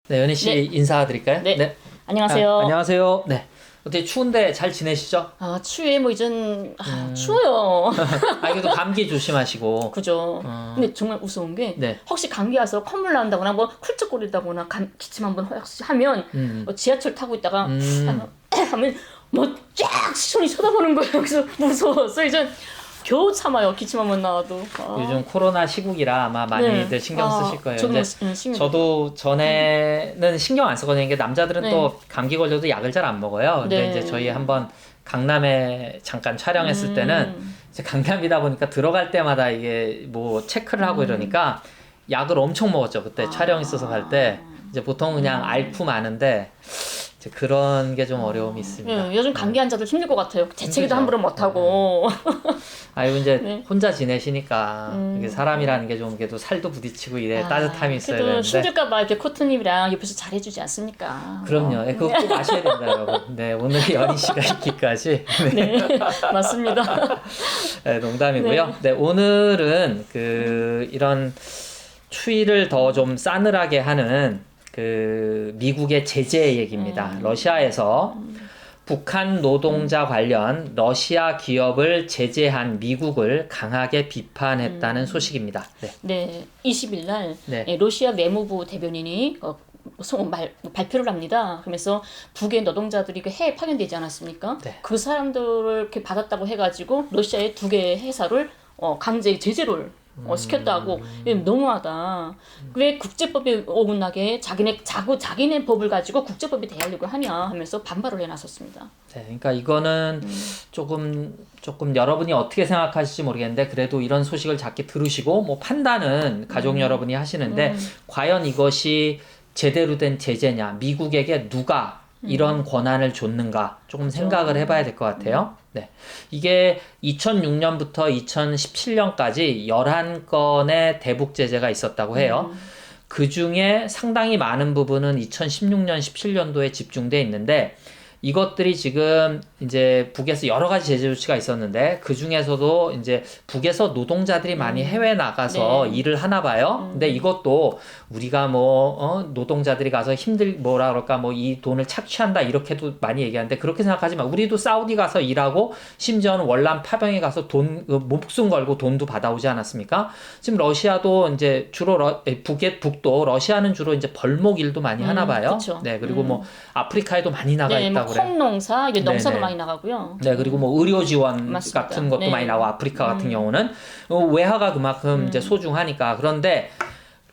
네, 연희 씨 네. 인사드릴까요? 네. 안녕하세요. 안녕하세요. 네. 어떻게 추운데 잘 지내시죠? 추위에 뭐 이젠 추워요. 그래도 감기 조심하시고. 그죠. 근데 정말 무서운 게 네. 혹시 감기 와서 콧물 나온다거나 뭐 쿨쩍거린다거나 기침 한번 혹시 하면 지하철 타고 있다가 하면 뭐 쫙 시선이 쳐다보는 거예요. 그래서 무서웠어. 이젠 겨우 참아요. 기침 한번 나와도. 요즘 코로나 시국이라 아마 많이들 네. 신경 쓰실 거예요. 저도 이제 저도 전에는 신경 안 썼거든요. 이게 남자들은 네. 또 감기 걸려도 약을 잘 안 먹어요. 근데 네. 이제 저희 한번 강남에 잠깐 촬영했을 때는 이제 강남이다 보니까 들어갈 때마다 이게 뭐 체크를 하고 이러니까 약을 엄청 먹었죠. 그때 촬영 있어서 갈 때 이제 보통 그냥 앓고 마는데 이제 그런 게 좀 어려움이 있습니다. 요즘 감기 환자들 힘들 것 같아요. 재채기도 힘들죠. 함부로 못 하고. 아이고 이제 네. 혼자 지내시니까 이게 사람이라는 게 좀 그래도 살도 부딪히고 이래 따뜻함이 있어야 그래도 되는데. 힘들까봐 이렇게 코트님이랑 옆에서 잘해주지 않습니까? 그럼요. 네, 그거 꼭 아셔야 된다, 여러분. 네, 오늘 연희 씨가 있기까지. 네, 맞습니다. 네, 농담이고요. 네, 오늘은 이런 추위를 더 좀 싸늘하게 하는 미국의 제재 얘기입니다. 러시아에서 북한 노동자 관련 러시아 기업을 제재한 미국을 강하게 비판했다는 소식입니다. 네. 네, 20일 날 네. 러시아 내무부 대변인이 발표를 합니다. 그러면서 북의 노동자들이 해외 파견되지 않았습니까? 네. 그 사람들을 이렇게 받았다고 해가지고 러시아의 두 개의 회사를 강제 제재를 시켰다고. 너무하다. 왜 국제법에 어긋나게 자기네 법을 가지고 국제법에 대하려고 하냐 하면서 반발을 해놨었습니다. 네, 그러니까 이거는 조금 여러분이 어떻게 생각하실지 모르겠는데 그래도 이런 소식을 작게 들으시고 뭐 판단은 가족 여러분이 하시는데 과연 이것이 제대로 된 제재냐, 미국에게 누가 이런 권한을 줬는가 조금 생각을 해봐야 될 것 같아요. 네, 이게 2006년부터 2017년까지 11건의 대북 제재가 있었다고 해요. 그 중에 상당히 많은 부분은 2016년, 17년도에 집중돼 있는데 이것들이 지금 이제 북에서 여러 가지 제재 조치가 있었는데 그 중에서도 이제 북에서 노동자들이 많이 해외 나가서 네. 일을 하나 봐요. 근데 이것도 우리가 노동자들이 가서 뭐라 그럴까 이 돈을 착취한다 이렇게도 많이 얘기하는데 그렇게 생각하지 마. 우리도 사우디 가서 일하고 심지어는 월남 파병에 가서 목숨 걸고 돈도 받아오지 않았습니까? 지금 러시아도 이제 주로 북도 러시아는 주로 이제 벌목 일도 많이 하나 봐요. 그쵸. 네, 그리고 뭐 아프리카에도 많이 나가 있다고 그래요. 콩농사, 농사도 네네. 많이 나가고요. 네, 그리고 뭐 의료 지원 맞습니다. 같은 것도 네. 많이 나와 아프리카 같은 경우는 외화가 그만큼 이제 소중하니까. 그런데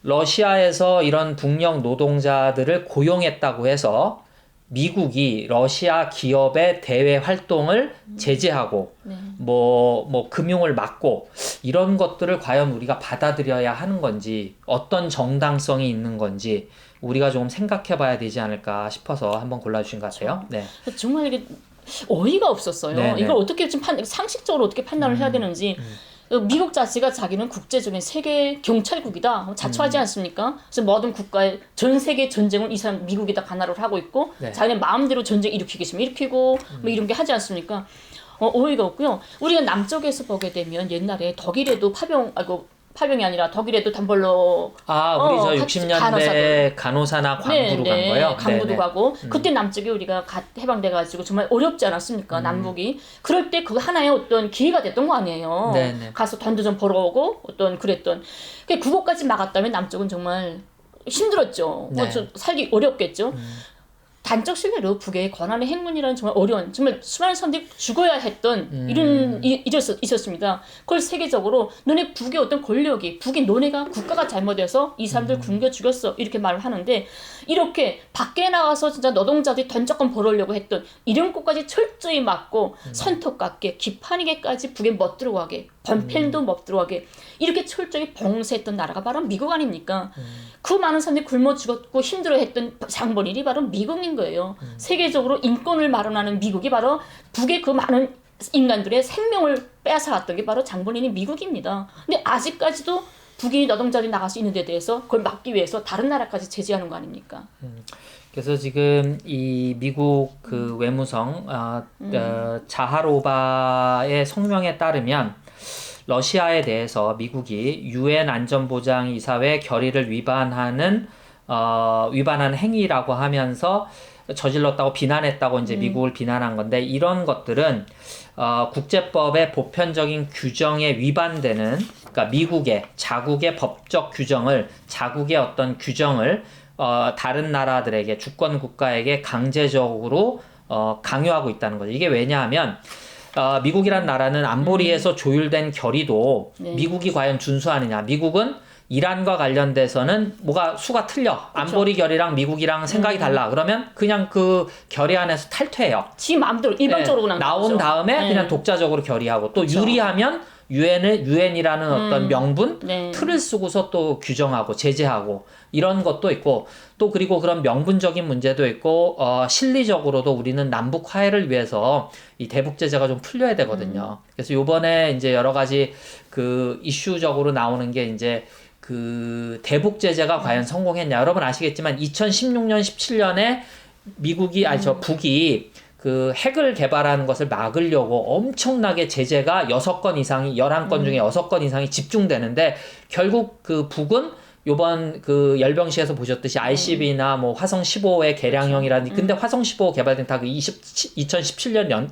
러시아에서 이런 북녘 노동자들을 고용했다고 해서 미국이 러시아 기업의 대외 활동을 제재하고 뭐 금융을 막고 이런 것들을 과연 우리가 받아들여야 하는 건지 어떤 정당성이 있는 건지 우리가 좀 생각해 봐야 되지 않을까 싶어서 한번 골라주신 것 같아요. 네. 정말 이게 어이가 없었어요. 네네. 이걸 어떻게 좀 상식적으로 어떻게 판단을 해야 되는지. 미국 자체가 자기는 국제적인 세계 경찰국이다 자처하지 않습니까? 그래서 모든 국가의 전 세계 전쟁을 이 사람 미국에다 관할을 하고 있고 자기네 마음대로 전쟁 일으키겠으면 일으키고 뭐 이런 게 하지 않습니까? 어이가 없고요. 우리가 남쪽에서 보게 되면 옛날에 독일에도 파병이 아니라 독일에도 단벌로 우리 저 60년대 간호사나 광부로 간 거요? 광부도 네네. 가고 그때 남쪽에 우리가 해방돼가지고 정말 어렵지 않았습니까? 남북이. 그럴 때 그 하나의 어떤 기회가 됐던 거 아니에요. 네네. 가서 돈도 좀 벌어오고 그랬던. 그거까지 막았다면 남쪽은 정말 힘들었죠. 네. 좀 살기 어렵겠죠. 단적 신뢰로 북의 권한의 행군이라는 정말 어려운, 정말 수많은 사람들이 죽어야 했던 있었습니다. 그걸 세계적으로 너네 북의 어떤 권력이, 너네가 국가가 잘못해서 이 사람들 굶겨 죽였어 이렇게 말을 하는데 이렇게 밖에 나가서 진짜 노동자들이 돈 조금 벌으려고 했던 이런 것까지 철저히 막고 선턱같게 기판이게까지 북에 못 들어가게 번펜도 못 들어가게 이렇게 철저히 봉쇄했던 나라가 바로 미국 아닙니까? 그 많은 사람들이 굶어 죽었고 힘들어했던 장본인이 바로 미국인 거예요. 세계적으로 인권을 마련하는 미국이 바로 북의 그 많은 인간들의 생명을 뺏어왔던 게 바로 장본인이 미국입니다. 근데 아직까지도 북이 노동자들이 나갈 수 있는 데 대해서 그걸 막기 위해서 다른 나라까지 제재하는 거 아닙니까? 그래서 지금 이 미국 외무성 자하로바의 성명에 따르면 러시아에 대해서 미국이 유엔 안전보장이사회 결의를 위반하는 행위라고 하면서 저질렀다고 비난했다고 이제 미국을 비난한 건데, 이런 것들은 국제법의 보편적인 규정에 위반되는, 그러니까 미국의 자국의 법적 규정을, 자국의 어떤 규정을 다른 나라들에게, 주권 국가에게 강제적으로 강요하고 있다는 거죠. 이게 왜냐하면 미국이란 나라는 안보리에서 조율된 결의도 네. 미국이 과연 준수하느냐. 미국은 이란과 관련돼서는 뭐가 수가 틀려. 그쵸. 안보리 결의랑 미국이랑 생각이 달라. 그러면 그냥 그 결의 안에서 탈퇴해요. 지 마음대로 일방적으로 그냥 나온 나오죠. 다음에 그냥 독자적으로 결의하고, 또 그쵸. 유리하면 유엔이라는 어떤 명분, 네. 틀을 쓰고서 또 규정하고 제재하고 이런 것도 있고, 또 그리고 그런 명분적인 문제도 있고, 실리적으로도 우리는 남북 화해를 위해서 이 대북 제재가 좀 풀려야 되거든요. 그래서 요번에 이제 여러 가지 그 이슈적으로 나오는 게 이제 그 대북 제재가 과연 성공했냐. 여러분 아시겠지만 2016년, 17년에 북이 그 핵을 개발하는 것을 막으려고 엄청나게 제재가 6건 이상이, 11건 중에 6건 이상이 집중되는데, 결국 그 북은 요번 그 열병시에서 보셨듯이 ICB나 뭐 화성 15의 개량형이라든지, 근데 화성 15 개발된 다 그 2017년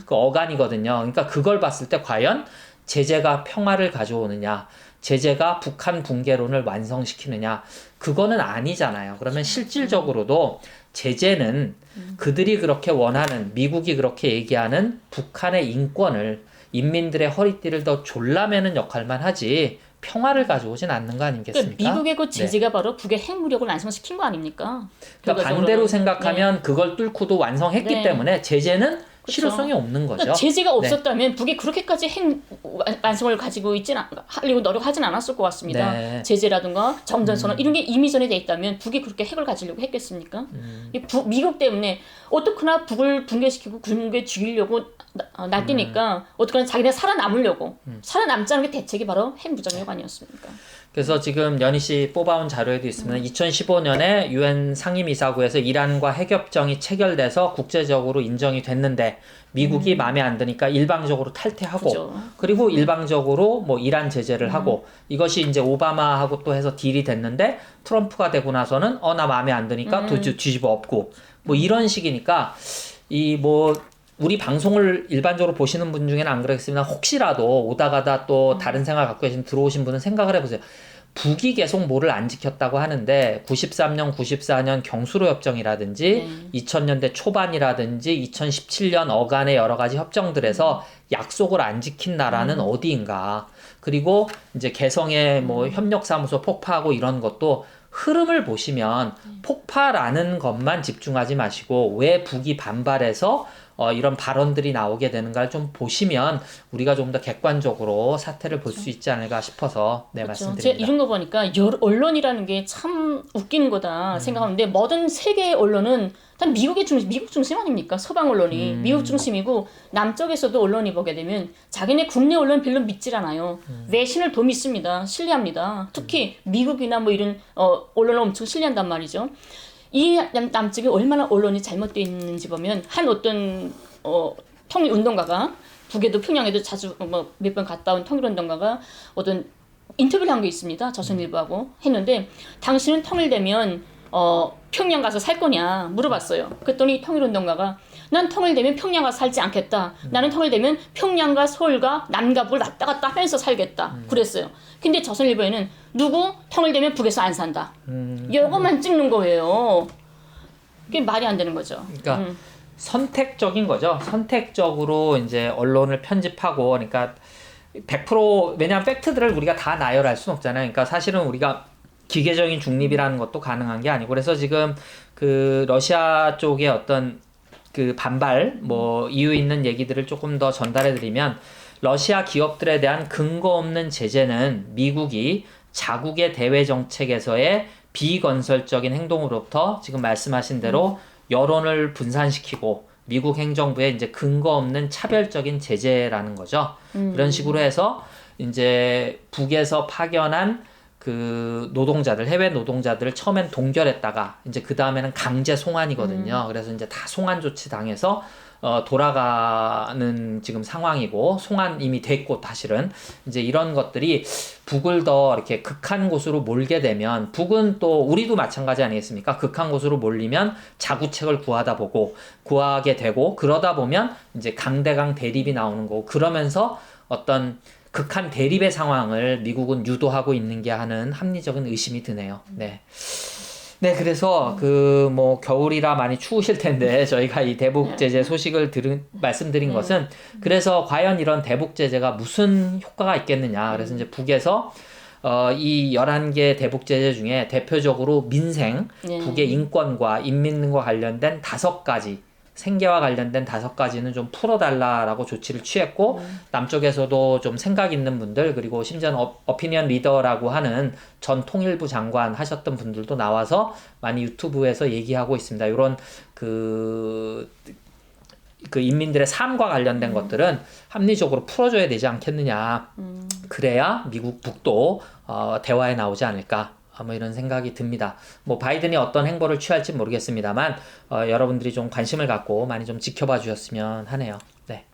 그 어간이거든요. 그러니까 그걸 봤을 때 과연 제재가 평화를 가져오느냐, 제재가 북한 붕괴론을 완성시키느냐, 그거는 아니잖아요. 그러면 실질적으로도 제재는 그들이 그렇게 원하는, 미국이 그렇게 얘기하는 북한의 인권을, 인민들의 허리띠를 더 졸라매는 역할만 하지 평화를 가져오진 않는 거 아니겠습니까? 그러니까 미국의 그 제재가 바로 북의 핵무력을 완성시킨 거 아닙니까? 그러니까 반대로 생각하면 그걸 뚫고도 완성했기 때문에 제재는 실효성이 없는 거죠. 그러니까 제재가 없었다면 북이 그렇게까지 핵 완성을 가지고 하려고 노력하진 않았을 것 같습니다. 네. 제재라든가 정전선언 이런 게 이미 전에 돼 있다면 북이 그렇게 핵을 가지려고 했겠습니까? 미국 때문에 어떻게나 북을 붕괴시키고 굶게 죽이려고 날뛰니까 어떻게나 자기네 살아남으려고 살아남자는 게 대책이 바로 핵 무장력 아니었습니까? 그래서 지금 연희 씨 뽑아온 자료에도 있습니다. 2015년에 유엔 상임이사구에서 이란과 핵협정이 체결돼서 국제적으로 인정이 됐는데, 미국이 마음에 안 드니까 일방적으로 탈퇴하고, 그죠. 그리고 일방적으로 뭐 이란 제재를 하고, 이것이 이제 오바마하고 또 해서 딜이 됐는데, 트럼프가 되고 나서는 나 마음에 안 드니까 뒤집어 엎고, 뭐 이런 식이니까, 우리 방송을 일반적으로 보시는 분 중에는 안 그러겠습니다. 혹시라도 오다가다 또 다른 생각을 갖고 들어오신 분은 생각을 해보세요. 북이 계속 뭐를 안 지켰다고 하는데 93년, 94년 경수로 협정이라든지 2000년대 초반이라든지 2017년 어간의 여러 가지 협정들에서 약속을 안 지킨 나라는 어디인가. 그리고 이제 개성의 뭐 협력사무소 폭파하고 이런 것도 흐름을 보시면 폭파라는 것만 집중하지 마시고 왜 북이 반발해서 이런 발언들이 나오게 되는가를 좀 보시면 우리가 좀 더 객관적으로 사태를 볼 수 있지 않을까 싶어서 말씀드립니다. 제가 이런 거 보니까 언론이라는 게 참 웃기는 거다 생각하는데, 모든 세계의 언론은 다 미국 중심 아닙니까? 서방 언론이 미국 중심이고, 남쪽에서도 언론이 보게 되면 자기네 국내 언론 별로 믿질 않아요. 외신을 더 믿습니다. 신뢰합니다. 특히 미국이나 뭐 이런 언론을 엄청 신뢰한단 말이죠. 이 남쪽에 얼마나 언론이 잘못되어 있는지 보면, 한 어떤 통일운동가가, 북에도 평양에도 자주 몇 번 갔다 온 통일운동가가 어떤 인터뷰를 한 게 있습니다. 조선일보하고 했는데, 당신은 통일되면 평양 가서 살 거냐 물어봤어요. 그랬더니 통일운동가가, 난 통일되면 평양 가서 살지 않겠다. 나는 통일되면 평양과 서울과 남과 북을 왔다 갔다 하면서 살겠다. 그랬어요. 근데 조선일보에는 누구 통일되면 북에서 안 산다. 이것만 찍는 거예요. 그게 말이 안 되는 거죠. 그러니까 선택적인 거죠. 선택적으로 이제 언론을 편집하고, 그러니까 100% 왜냐하면 팩트들을 우리가 다 나열할 수는 없잖아요. 그러니까 사실은 우리가 기계적인 중립이라는 것도 가능한 게 아니고, 그래서 지금 그 러시아 쪽의 어떤 그 반발 이유 있는 얘기들을 조금 더 전달해 드리면, 러시아 기업들에 대한 근거 없는 제재는 미국이 자국의 대외 정책에서의 비건설적인 행동으로부터 지금 말씀하신 대로 여론을 분산시키고 미국 행정부의 이제 근거 없는 차별적인 제재라는 거죠. 그런 식으로 해서 이제 북에서 파견한 그 노동자들, 해외 노동자들을 처음엔 동결했다가 이제 그 다음에는 강제 송환이거든요. 그래서 이제 다 송환 조치 당해서 돌아가는 지금 상황이고 송환 이미 됐고 사실은 이제 이런 것들이 북을 더 이렇게 극한 곳으로 몰게 되면 북은 또 우리도 마찬가지 아니겠습니까? 극한 곳으로 몰리면 자구책을 구하게 되고 그러다 보면 이제 강대강 대립이 나오는 거고 그러면서 어떤 극한 대립의 상황을 미국은 유도하고 있는 게 하는 합리적인 의심이 드네요. 네. 네, 그래서 겨울이라 많이 추우실 텐데 저희가 이 대북 제재 소식을 말씀드린 것은 그래서 과연 이런 대북 제재가 무슨 효과가 있겠느냐. 그래서 이제 북에서 이 11개 대북 제재 중에 대표적으로 민생, 북의 인권과 인민과 관련된 5가지 생계와 관련된 5가지는 좀 풀어달라라고 조치를 취했고 남쪽에서도 좀 생각 있는 분들 그리고 심지어는 어피니언 리더라고 하는 전 통일부 장관 하셨던 분들도 나와서 많이 유튜브에서 얘기하고 있습니다. 이런 그 인민들의 삶과 관련된 것들은 합리적으로 풀어줘야 되지 않겠느냐. 그래야 미국 북도 대화에 나오지 않을까. 이런 생각이 듭니다. 바이든이 어떤 행보를 취할지 모르겠습니다만 여러분들이 좀 관심을 갖고 많이 좀 지켜봐 주셨으면 하네요. 네,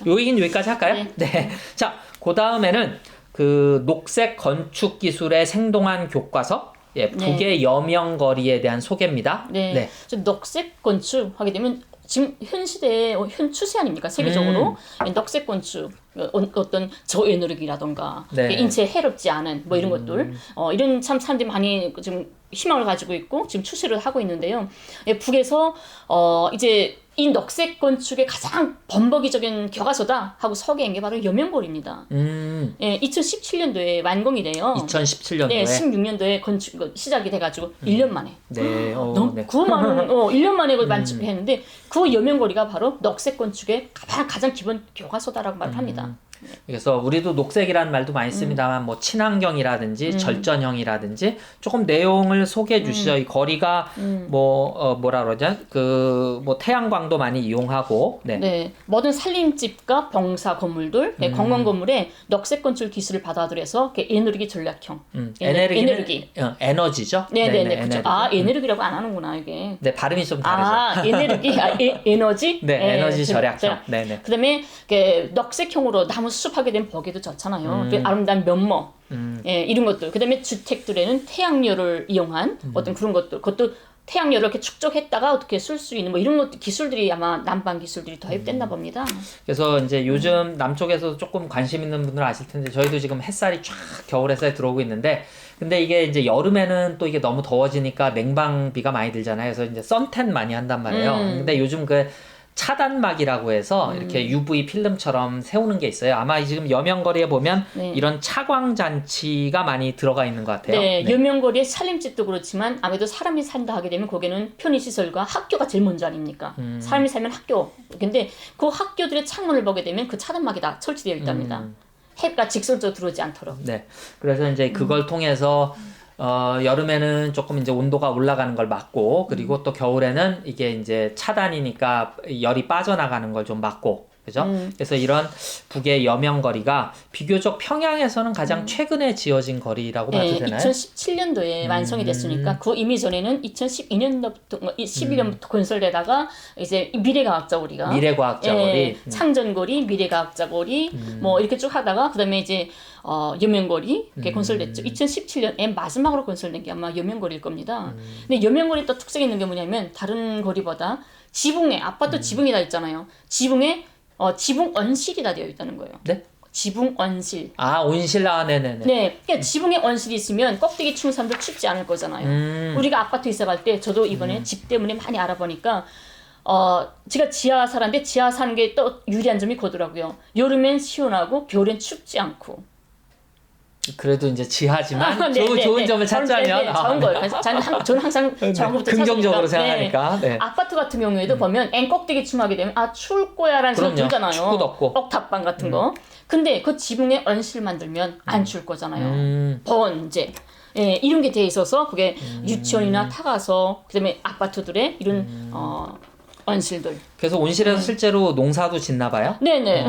요 얘기는 여기까지 할까요? 네. 자, 그 다음에는 그 녹색 건축 기술의 생동한 교과서, 북의 여명거리에 대한 소개입니다. 네. 녹색 건축 하게 되면 지금 현 시대의 현 추세 아닙니까? 세계적으로 녹색 건축 어떤 저에너지라던가 인체에 해롭지 않은 이런 것들 이런 참 사람들이 많이 지금 희망을 가지고 있고 지금 추세를 하고 있는데요. 북에서 이제 이 녹색 건축의 가장 번복이적인 교과서다 하고 소개한 게 바로 여명거리입니다. 2017년도에 완공이 돼요. 2017년도에? 네, 16년도에 건축 시작이 돼가지고 1년 만에. 네. 그만 1년 만에 완충했는데 그 여명거리가 바로 녹색 건축의 가장 기본 교과서다라고 말을 합니다. 그래서 우리도 녹색이라는 말도 많이 씁니다만 친환경이라든지 절전형이라든지 조금 내용을 소개해 주시죠. 이 거리가 뭐라 그러냐 태양광도 많이 이용하고 모든 산림집과 병사 건물들 공원 건물에 녹색 건축 기술을 받아들여서 에너지 전략형 에너지죠. 네네네 그렇죠. 에너지라고 안 하는구나 이게. 네, 발음이 좀 다르죠. 에너지 네, 에너지 절약형. 네네. 그다음에 녹색형으로 나무 수습하게 되면 보기도 좋잖아요. 아름다운 면모, 이런 것들. 그다음에 주택들에는 태양열을 이용한 어떤 그런 것들. 그것도 태양열을 이렇게 축적했다가 어떻게 쓸 수 있는 이런 것 기술들이 아마 난방 기술들이 도입됐나 봅니다. 그래서 이제 요즘 남쪽에서 조금 관심 있는 분들 아실 텐데 저희도 지금 햇살이 쫙 겨울 햇살이 들어오고 있는데 근데 이게 이제 여름에는 또 이게 너무 더워지니까 냉방비가 많이 들잖아요. 그래서 이제 선텐 많이 한단 말이에요. 근데 요즘 차단막이라고 해서 이렇게 UV 필름처럼 세우는 게 있어요. 아마 지금 여명거리에 보면 이런 차광 장치가 많이 들어가 있는 것 같아요. 네, 여명거리에 산림집도 그렇지만 아무래도 사람이 산다 하게 되면 거기는 편의시설과 학교가 제일 먼저 아닙니까? 사람이 살면 학교. 근데 그 학교들의 창문을 보게 되면 그 차단막이 다 설치되어 있답니다. 해가 직선적으로 들어오지 않도록. 네, 그래서 이제 그걸 통해서 여름에는 조금 이제 온도가 올라가는 걸 막고 그리고 또 겨울에는 이게 이제 차단이니까 열이 빠져나가는 걸 좀 막고 그죠? 그래서 이런 북의 여명거리가 비교적 평양에서는 가장 최근에 지어진 거리라고 봐도 되나요? 2017년도에 완성이 됐으니까 그 이미 전에는 2012년부터 11년부터 건설되다가 이제 미래과학자 거리, 창전거리, 미래과학자 거리 이렇게 쭉 하다가 그다음에 이제 여명거리 이렇게 건설됐죠. 2017년에 마지막으로 건설된 게 아마 여명거리일 겁니다. 근데 여명거리 또 특색이 있는 게 뭐냐면 다른 거리보다 지붕에 아파트 지붕이 다 있잖아요. 지붕에 지붕 온실이 다 되어 있다는 거예요. 네? 지붕 온실. 온실 네네네. 네, 그러니까 지붕에 온실이 있으면 꼭대기 추운 사람들 춥지 않을 거잖아요. 우리가 아파트 이사 갈 때 저도 이번에 집 때문에 많이 알아보니까 제가 지하 사는데 지하 사는 게 또 유리한 점이 그거더라고요. 여름엔 시원하고 겨울엔 춥지 않고. 그래도 이제 지하지만 좋은 점을 찾자면 좋은 거예요. 그래서 저는 항상 좋은 것부터 긍정적으로 생각하니까. 아파트 같은 경우에도 보면 꼭대기 춤하게 되면 추울 거야라는 생각 들잖아요. 춥고 덥고. 옥탑방 같은 거. 근데 그 지붕에 온실 만들면 안 추울 거잖아요. 번제. 이런 게 돼 있어서 그게 유치원이나 타가서 그다음에 아파트들의 이런 온실들. 그래서 온실에서 실제로 농사도 짓나 봐요? 네네.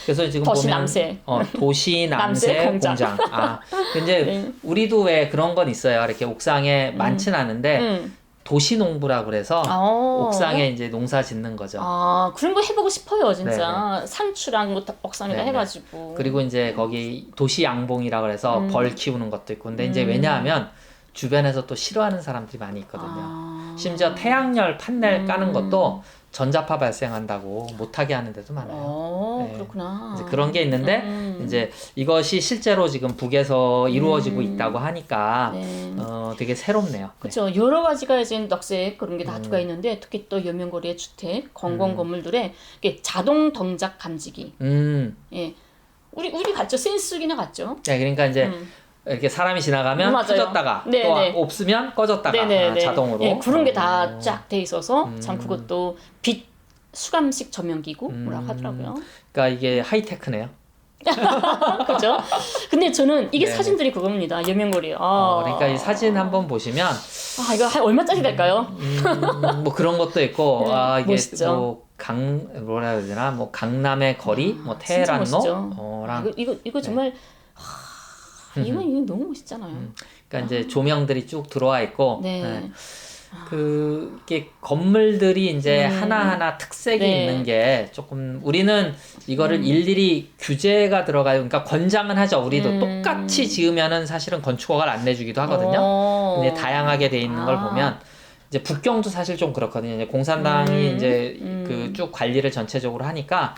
그래서 지금 도시남새. 도시남새 공장. 이제 우리도 왜 그런 건 있어요. 이렇게 옥상에 많진 않은데 도시농부라 그래서 아, 옥상에 이제 농사 짓는 거죠. 아, 그런 거 해보고 싶어요, 진짜. 상추랑 뭐 옥상에다 네네. 해가지고. 그리고 이제 거기 도시양봉이라 그래서 벌 키우는 것도 있고. 근데 이제 왜냐하면 주변에서 또 싫어하는 사람들이 많이 있거든요. 아. 심지어 태양열 판넬 까는 것도 전자파 발생한다고 못하게 하는 데도 많아요. 네. 그렇구나. 이제 그런 게 있는데 이제 이것이 실제로 지금 북에서 이루어지고 있다고 하니까 네. 되게 새롭네요. 그렇죠. 여러 가지가 이제 넉색 그런 게 다 들어가 있는데 특히 또 여명거리의 주택, 공공 건물들에 이게 자동 동작 감지기. 예, 우리 같죠. 센스기나 같죠. 네, 그러니까 이제 이렇게 사람이 지나가면 맞아요. 켜졌다가 네, 또 네. 없으면 꺼졌다가 자동으로. 예, 그런 게 다 쫙 돼 있어서 참 그것도 빛 수감식 조명기구라고 하더라고요. 그러니까 이게 하이테크네요. 그죠? 근데 저는 이게 네. 사진들이 그겁니다. 여명거리. 그러니까 이 사진 한번 보시면 이거 얼마짜리 될까요? 뭐 그런 것도 있고 네, 이게 멋있죠. 뭐 뭐라 해야 되나 뭐 강남의 거리 뭐 진짜 멋있죠. 테헤란로랑 이거 정말 이거 너무 멋있잖아요. 그러니까 이제 조명들이 쭉 들어와 있고 네. 그게 건물들이 이제 하나하나 특색이 네. 있는 게 조금 우리는 이거를 일일이 규제가 들어가요. 그러니까 권장은 하죠. 우리도 똑같이 지으면은 사실은 건축허가를 안 내주기도 하거든요. 근데 다양하게 돼 있는 걸 보면 이제 북경도 사실 좀 그렇거든요. 이제 공산당이 이제 그 쭉 관리를 전체적으로 하니까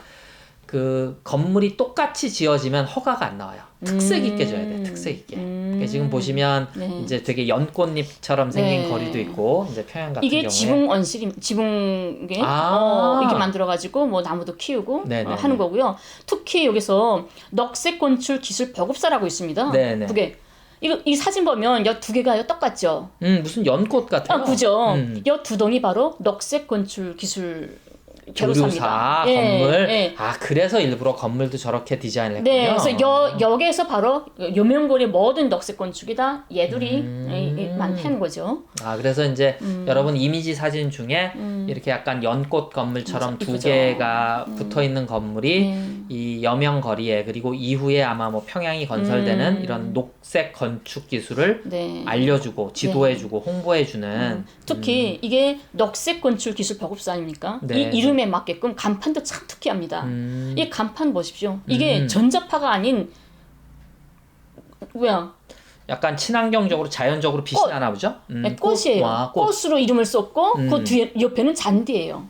그 건물이 똑같이 지어지면 허가가 안 나와요. 특색 있게 줘야 돼. 특색 있게. 그러니까 지금 보시면 네. 이제 되게 연꽃잎처럼 생긴 네. 거리도 있고 이제 평양 같은 이게 경우에 지붕에 아. 이렇게 만들어가지고 뭐 나무도 키우고 네네네. 하는 거고요. 특히 여기서 넉색 건축 기술 벽업사라고 있습니다. 네네. 그게 이 사진 보면 여 두 개가 똑같죠. 무슨 연꽃 같아요. 그죠. 여 두 동이 바로 넉색 건축 기술 조류사 벽업사입니다. 건물. 예. 그래서 일부러 건물도 저렇게 디자인을 했군요. 네, 그래서 여기에서 바로 여명거리 모든 넉색 건축이 다 얘들이 하는 거죠. 그래서 이제 여러분 이미지 사진 중에 이렇게 약간 연꽃 건물처럼 두 이쁘죠. 개가 붙어 있는 건물이 이 여명거리에 그리고 이후에 아마 뭐 평양이 건설되는 이런 녹색 건축 기술을 네. 알려주고 지도해주고 홍보해주는 특히 이게 넉색 건축 기술 벽업사 아닙니까? 네. 이 이름에 맞게끔 간판도 참 특이합니다. 이 간판 보십시오. 이게 전자파가 아닌 뭐야? 약간 친환경적으로 자연적으로 빛이 나나 보죠? 네, 꽃이에요. 꽃으로 이름을 썼고 그 뒤에 옆에는 잔디예요.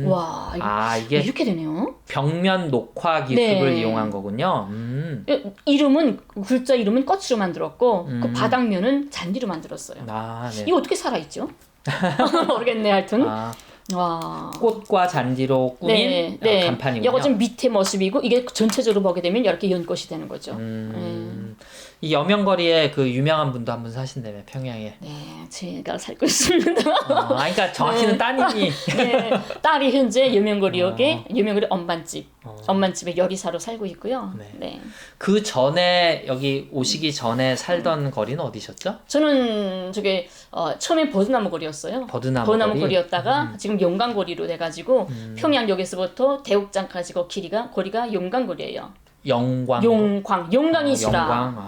와, 이게 이렇게 되네요. 벽면 녹화 기술을 네. 이용한 거군요. 이름은 글자 이름은 꽃으로 만들었고 그 바닥면은 잔디로 만들었어요. 네. 이거 어떻게 살아있죠? 모르겠네 하여튼. 와. 꽃과 잔디로 꾸민 간판이군요. 이거 좀 밑에 모습이고 이게 전체적으로 보게 되면 이렇게 연꽃이 되는 거죠. 이 여명거리에 그 유명한 분도 한 분 사신다며 평양에. 네, 제가 살고 있습니다. 그러니까 정확히는 따님이. 네, 딸이 현재 여명거리역에 여명거리 엄반집에 요리사로 살고 있고요. 네. 그 전에 여기 오시기 전에 살던 거리는 어디셨죠? 저는 저게 처음에 버드나무 거리였어요. 버드나무 거리였다가 지금 용강거리로 돼가지고 평양역에서부터 대옥장까지 거리가 용강거리예요. 용광이시라.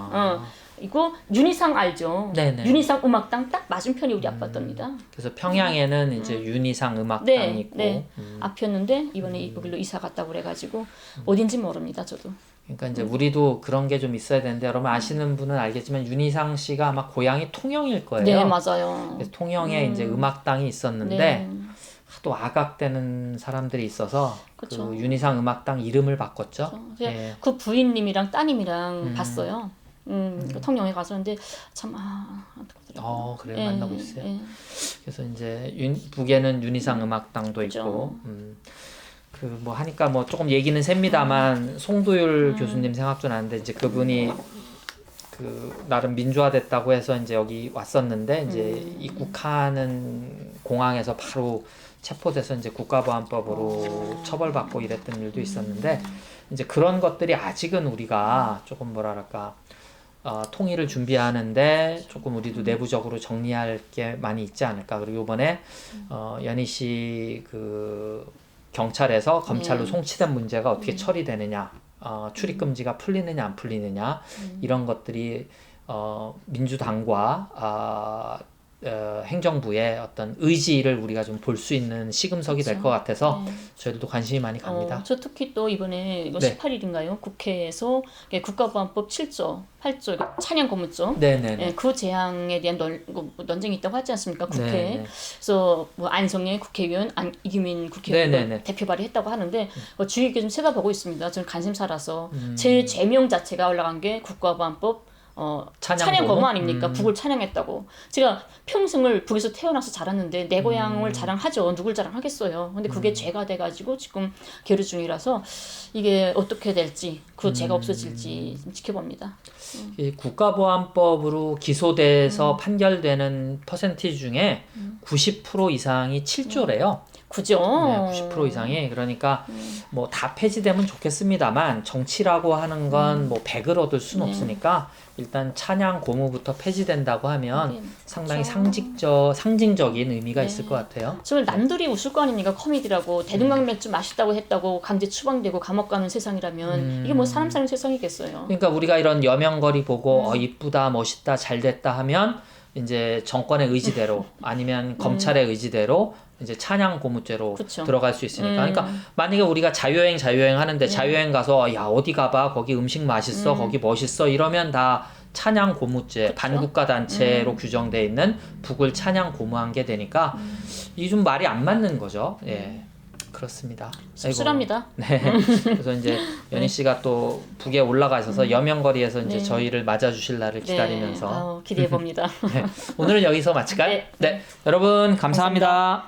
이거 윤희상 알죠? 네네. 윤희상 음악당 딱 맞은편이 우리 아팠답니다. 그래서 평양에는 이제 윤희상 음악당이 있고. 앞이었는데 이번에 여기로 이사 갔다고 그래가지고 어딘지 모릅니다, 저도. 그러니까 이제 우리도 그런 게 좀 있어야 되는데 여러분 아시는 분은 알겠지만 윤희상 씨가 아마 고향이 통영일 거예요. 네, 맞아요. 그래서 통영에 이제 음악당이 있었는데 네. 하도 악악대는 사람들이 있어서 그쵸. 그 윤희상 음악당 이름을 바꿨죠. 예. 그 부인님이랑 따님이랑 봤어요. 그 통영에 가서 근데 참 안타깝더라고요. 그래요. 만나고 있어요. 그래서 이제 북에는 윤희상 음악당도 그죠. 있고 그 뭐 하니까 뭐 조금 얘기는 셉니다만 송도율 교수님 생각도 나는데 이제 그분이 그 나름 민주화됐다고 해서 이제 여기 왔었는데 이제 입국하는 공항에서 바로 체포돼서 이제 국가보안법으로 처벌받고 이랬던 일도 있었는데 이제 그런 것들이 아직은 우리가 조금 뭐랄까 통일을 준비하는데 조금 우리도 내부적으로 정리할 게 많이 있지 않을까. 그리고 이번에 연희 씨 그 경찰에서 검찰로 송치된 문제가 어떻게 처리되느냐, 출입 금지가 풀리느냐 안 풀리느냐 이런 것들이 민주당과 행정부의 어떤 의지를 우리가 좀 볼 수 있는 시금석이 될 것 같아서 저희들도 관심이 많이 갑니다. 저 특히 또 이번에 이거 네. 18일인가요? 국회에서 국가보안법 7조, 8조 이거 찬양 고무죠. 네네네. 그 제항에 대한 논쟁이 있다고 하지 않습니까? 국회에. 네네. 그래서 뭐 안성의 국회의원, 이기민 국회의원 네네네. 대표 발의했다고 하는데 주의 깊게 좀 세다보고 있습니다. 저는 관심사라서 제일 제명 자체가 올라간 게 국가보안법 찬양 거부 아닙니까? 북을 찬양했다고. 제가 평생을 북에서 태어나서 자랐는데 내 고향을 자랑하죠. 누굴 자랑하겠어요. 근데 그게 죄가 돼가지고 지금 계류 중이라서 이게 어떻게 될지 그 죄가 없어질지 좀 지켜봅니다. 이 국가보안법으로 기소돼서 판결되는 퍼센티지 중에 90% 이상이 7조래요. 그죠? 네, 90% 이상이. 그러니까 뭐 다 폐지되면 좋겠습니다만 정치라고 하는 건 뭐 100을 얻을 수는 없으니까 일단 찬양 고무부터 폐지된다고 하면 상당히 상징적인 의미가 있을 것 같아요. 정말 남들이 웃을 거 아닙니까? 코미디라고 대동강 맥주 맛있다고 했다고 강제 추방되고 감옥 가는 세상이라면 이게 뭐 사람 사는 세상이겠어요. 그러니까 우리가 이런 여명거리 보고 이쁘다 멋있다 잘됐다 하면 이제 정권의 의지대로 아니면 검찰의 의지대로 이제 찬양 고무죄로 그쵸. 들어갈 수 있으니까. 그러니까 만약에 우리가 자유여행 하는데 자유여행 가서 야 어디 가봐 거기 음식 맛있어 거기 멋있어 이러면 다 찬양 고무죄 반국가 단체로 규정돼 있는 북을 찬양 고무한 게 되니까 이게 좀 말이 안 맞는 거죠. 예. 그렇습니다. 씁쓸합니다. 네. 그래서 이제 연희 씨가 또 북에 올라가셔서 여명거리에서 이제 저희를 맞아주실 날을 기다리면서 기대해 봅니다. 네. 오늘은 여기서 마칠까요? 네. 여러분 감사합니다.